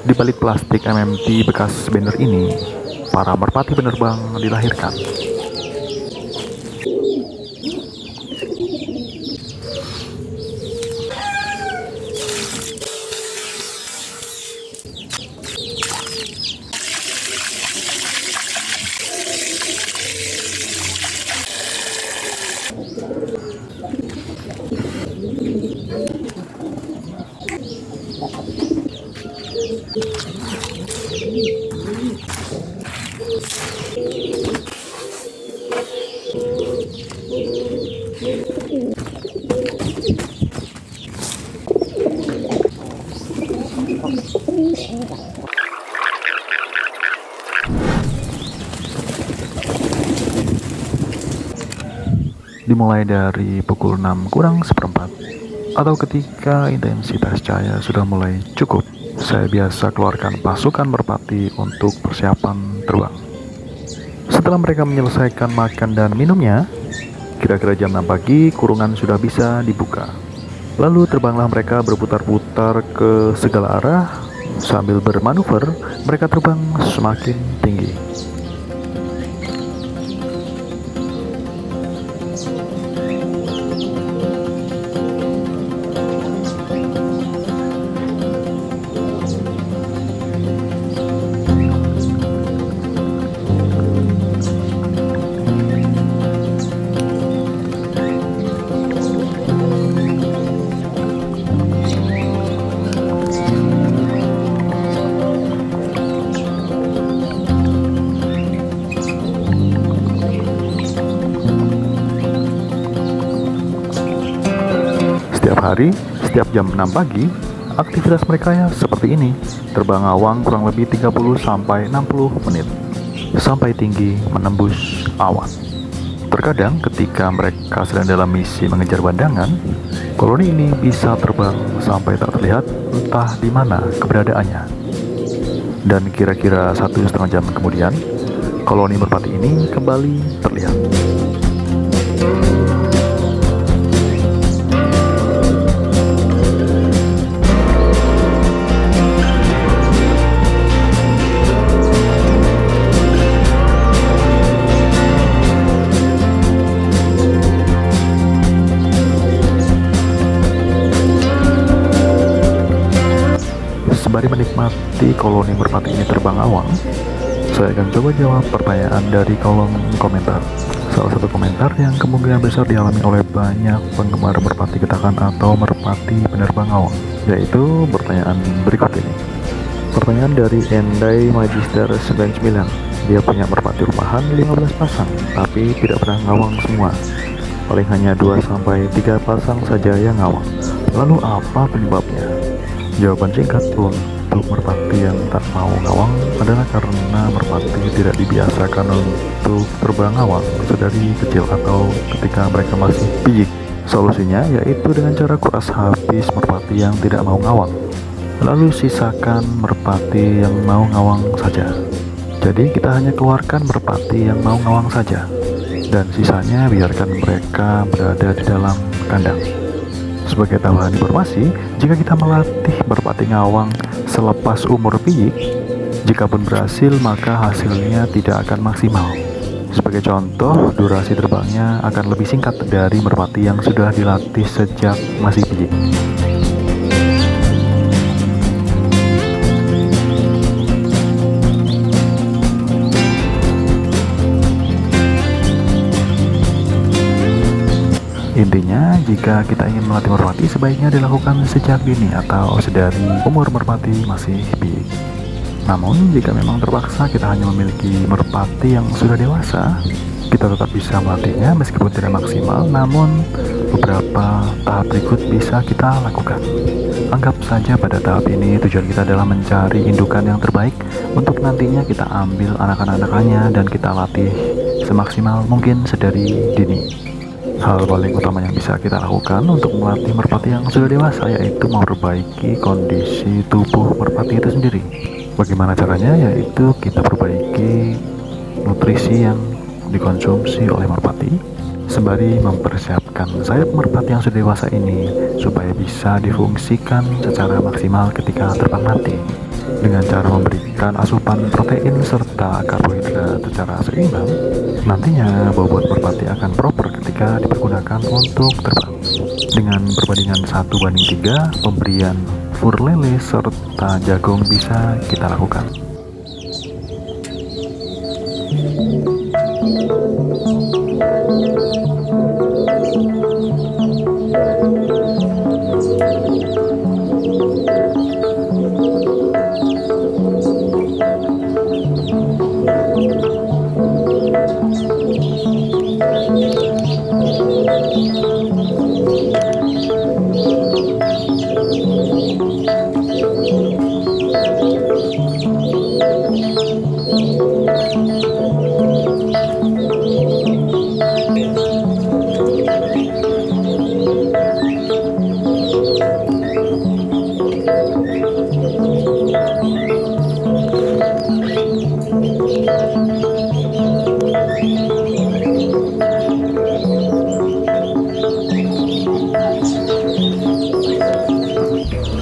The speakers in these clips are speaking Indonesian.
Di balik plastik MMT bekas banner ini, para merpati penerbang dilahirkan. Dimulai dari pukul 6 kurang seperempat atau ketika intensitas cahaya sudah mulai cukup, saya biasa keluarkan pasukan merpati untuk persiapan terbang. Setelah mereka menyelesaikan makan dan minumnya, kira-kira jam 6 pagi kurungan sudah bisa dibuka. Lalu terbanglah mereka berputar-putar ke segala arah. Sambil bermanuver, mereka terbang semakin tinggi. Setiap hari, setiap jam 6 pagi, aktivitas mereka ya seperti ini. Terbang awang kurang lebih 30-60 menit, sampai tinggi menembus awan. Terkadang ketika mereka sedang dalam misi mengejar bandangan, koloni ini bisa terbang sampai tak terlihat entah di mana keberadaannya. Dan kira-kira 1,5 jam kemudian, koloni merpati ini kembali terlihat. Sembari menikmati koloni merpati ini terbang awang, saya akan coba jawab pertanyaan dari kolom komentar. Salah satu komentar yang kemungkinan besar dialami oleh banyak penggemar merpati getakan atau merpati penerbang awang, yaitu pertanyaan berikut ini. Pertanyaan dari Endai Magister 99. Dia punya merpati rumahan 15 pasang, tapi tidak pernah ngawang semua. Paling hanya 2-3 pasang saja yang ngawang. Lalu apa penyebabnya? Jawaban singkat untuk merpati yang tak mau ngawang adalah karena merpati tidak dibiasakan untuk terbang ngawang sedari kecil atau ketika mereka masih piyik. Solusinya yaitu dengan cara kuras habis merpati yang tidak mau ngawang, lalu sisakan merpati yang mau ngawang saja. Jadi kita hanya keluarkan merpati yang mau ngawang saja, dan sisanya biarkan mereka berada di dalam kandang. Sebagai tambahan informasi, jika kita melatih merpati ngawang selepas umur piyik, jika pun berhasil maka hasilnya tidak akan maksimal. Sebagai contoh, durasi terbangnya akan lebih singkat dari merpati yang sudah dilatih sejak masih piyik. Intinya, jika kita ingin melatih merpati, sebaiknya dilakukan sejak dini atau sedari umur merpati masih piyik. Namun, jika memang terpaksa kita hanya memiliki merpati yang sudah dewasa, kita tetap bisa melatihnya meskipun tidak maksimal, namun beberapa tahap berikut bisa kita lakukan. Anggap saja pada tahap ini tujuan kita adalah mencari indukan yang terbaik untuk nantinya kita ambil anak-anakannya dan kita latih semaksimal mungkin sedari dini. Hal paling utama yang bisa kita lakukan untuk melatih merpati yang sudah dewasa yaitu memperbaiki kondisi tubuh merpati itu sendiri. Bagaimana caranya? Yaitu kita perbaiki nutrisi yang dikonsumsi oleh merpati, sembari mempersiapkan sayap merpati yang sudah dewasa ini supaya bisa difungsikan secara maksimal ketika terbang nanti. Dengan cara memberikan asupan protein serta karbohidrat secara seimbang, nantinya bobot merpati akan proper ketika dipergunakan untuk terbang. Dengan perbandingan 1:3, pemberian fur lele serta jagung bisa kita lakukan.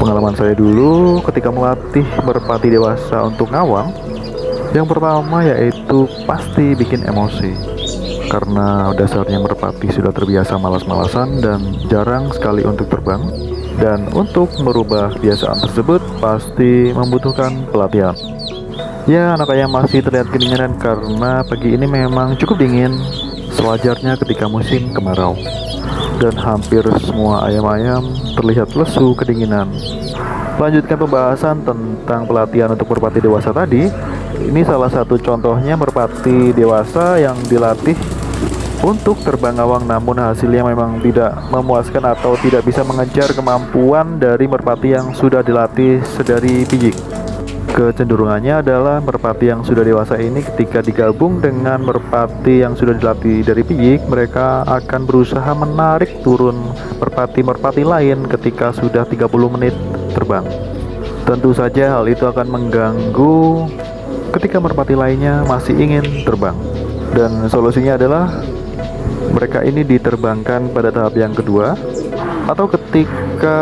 Pengalaman saya dulu ketika melatih merpati dewasa untuk ngawang, yang pertama yaitu pasti bikin emosi. Karena dasarnya merpati sudah terbiasa malas-malasan dan jarang sekali untuk terbang. Dan untuk merubah kebiasaan tersebut pasti membutuhkan pelatihan. Ya, anak ayam masih terlihat kedinginan karena pagi ini memang cukup dingin, sewajarnya ketika musim kemarau. Dan hampir semua ayam-ayam terlihat lesu kedinginan. Lanjutkan pembahasan tentang pelatihan untuk merpati dewasa tadi. Ini salah satu contohnya merpati dewasa yang dilatih untuk terbang ngawang, namun hasilnya memang tidak memuaskan atau tidak bisa mengejar kemampuan dari merpati yang sudah dilatih sedari piyik. Kecenderungannya adalah merpati yang sudah dewasa ini ketika digabung dengan merpati yang sudah dilatih dari piyik, mereka akan berusaha menarik turun merpati-merpati lain ketika sudah 30 menit terbang. Tentu saja hal itu akan mengganggu ketika merpati lainnya masih ingin terbang. Dan solusinya adalah mereka ini diterbangkan pada tahap yang kedua, atau ketika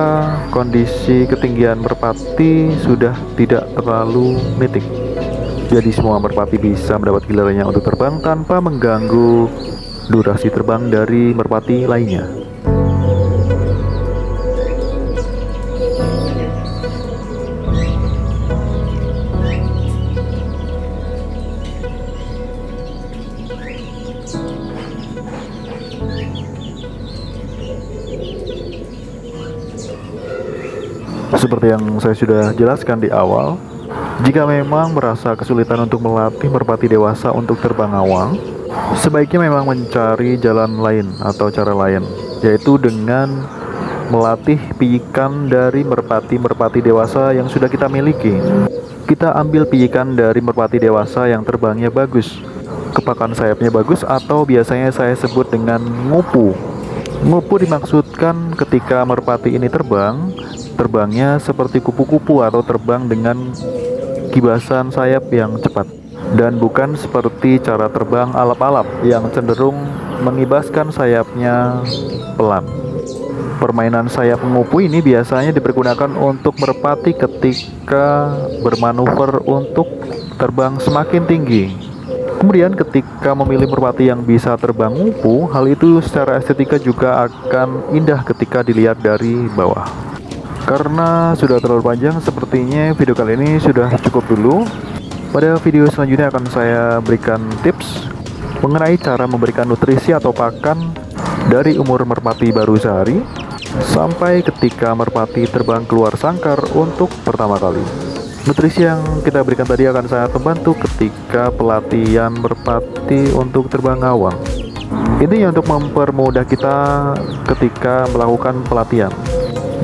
kondisi ketinggian merpati sudah tidak terlalu nitik. Jadi semua merpati bisa mendapat gilirannya untuk terbang tanpa mengganggu durasi terbang dari merpati lainnya. Seperti yang saya sudah jelaskan di awal, jika memang merasa kesulitan untuk melatih merpati dewasa untuk terbang ngawang, sebaiknya memang mencari jalan lain atau cara lain, yaitu dengan melatih piyikan dari merpati-merpati dewasa yang sudah kita miliki. Kita ambil piyikan dari merpati dewasa yang terbangnya bagus, kepakan sayapnya bagus, atau biasanya saya sebut dengan ngupu. Ngupu dimaksudkan ketika merpati ini terbangnya seperti kupu-kupu atau terbang dengan kibasan sayap yang cepat, dan bukan seperti cara terbang alap-alap yang cenderung mengibaskan sayapnya pelan. Permainan sayap ngupu ini biasanya dipergunakan untuk merpati ketika bermanuver untuk terbang semakin tinggi. Kemudian ketika memilih merpati yang bisa terbang ngupu, hal itu secara estetika juga akan indah ketika dilihat dari bawah. Karena sudah terlalu panjang, sepertinya video kali ini sudah cukup dulu. Pada video selanjutnya akan saya berikan tips mengenai cara memberikan nutrisi atau pakan dari umur merpati baru sehari sampai ketika merpati terbang keluar sangkar untuk pertama kali. Nutrisi yang kita berikan tadi akan sangat membantu ketika pelatihan merpati untuk terbang ngawang. Intinya untuk mempermudah kita ketika melakukan pelatihan.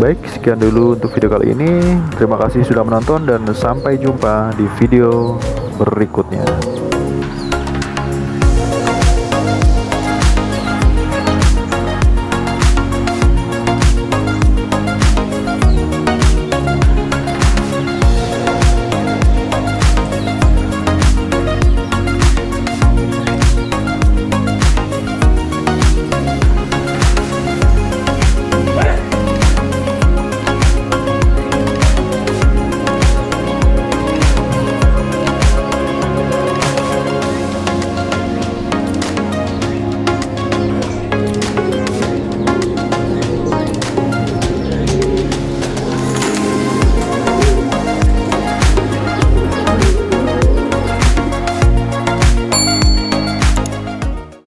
Baik, sekian dulu untuk video kali ini. Terima kasih sudah menonton dan sampai jumpa di video berikutnya.